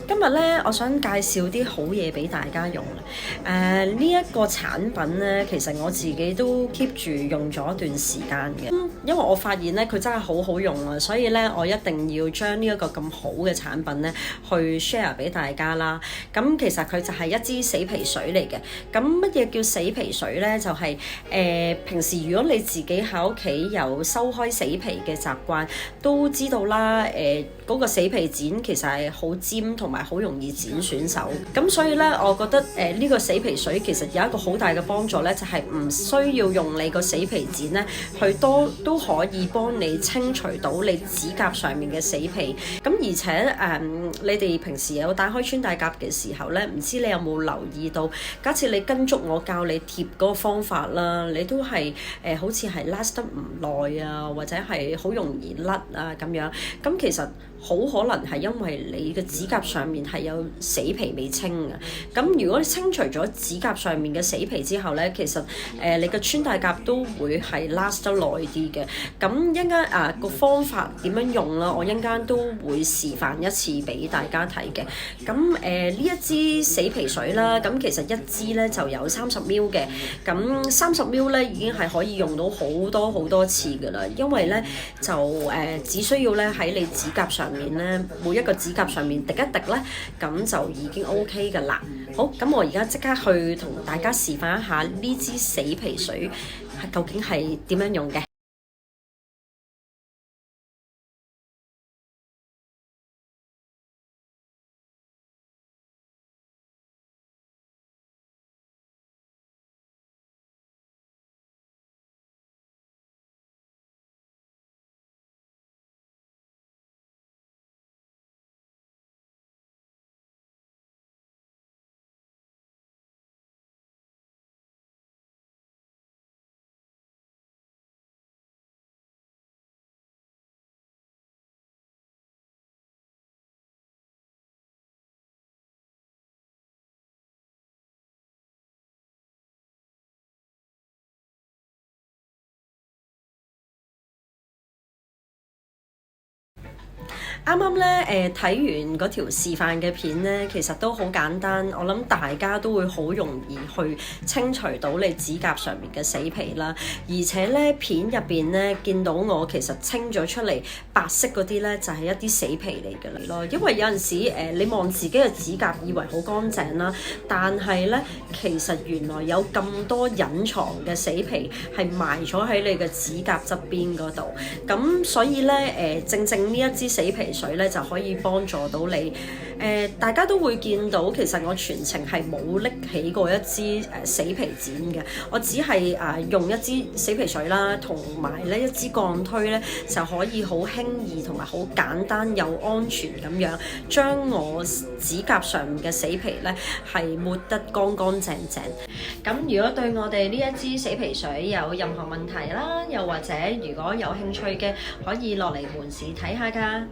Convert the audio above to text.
今日咧，我想介紹啲好嘢俾大家用。呢一個產品咧，其實我自己都 keep 住用咗一段時間嘅。因為我發現咧，佢真係好好用啊，所以咧，我一定要將呢一個咁好嘅產品咧，去 share 俾大家啦。咁其實佢就係一支死皮水嚟嘅。咁乜嘢叫死皮水咧？就係平時如果你自己喺屋企有收開死皮嘅習慣，都知道啦。嗰個死皮剪其實係好尖同埋好容易剪損手，咁所以咧，我覺得呢個死皮水其實有一個好大嘅幫助咧，就係唔需要用你個死皮剪咧，去都可以幫你清除到你指甲上面嘅死皮。咁而且你哋平時有戴開穿戴甲嘅時候咧，唔知你有冇留意到？假設你跟足我教你貼嗰個方法啦，你都係好似係 last 得唔耐啊，或者係好容易甩啊咁樣。咁其實好可能係因為你嘅指甲上面係有死皮未清嘅。咁如果你清除咗指甲上面嘅死皮之後咧，其實你嘅穿戴甲都會係 last 得耐啲嘅。咁一陣間個方法點樣用啦？我一陣間都會示範一次俾大家睇嘅。咁呢一支死皮水啦，咁其實一支咧就有30ml嘅。咁30ml咧已經係可以用到好多次㗎啦。因為咧就只需要咧喺你指甲上面咧，每一個指甲上面滴一滴咧，咁就已經 OK 㗎啦。好，咁我而家即刻去同大家示範一下呢支死皮水係究竟係點樣用嘅。啱啱咧睇完嗰條示範嘅片咧，其實都好簡單，我諗大家都會好容易去清除到你指甲上面嘅死皮啦。而且咧片入邊咧見到我其實清咗出嚟白色嗰啲咧就係一啲死皮嚟㗎啦。因為有陣時你望自己嘅指甲以為好乾淨啦，但係咧其實原來有咁多隱藏嘅死皮係埋咗喺你嘅指甲側邊嗰度。咁所以咧正呢一支死皮水咧就可以幫助到你。大家都會見到，其實我全程係冇拎起過一支死皮剪嘅，我只係用一支死皮水啦，同埋咧一支鋼推咧就可以好輕易同埋好簡單又安全咁樣將我指甲上面嘅死皮咧係抹得乾乾淨淨。咁如果對我哋呢一支死皮水有任何問題啦，又或者如果有興趣嘅，可以落嚟門市睇下㗎。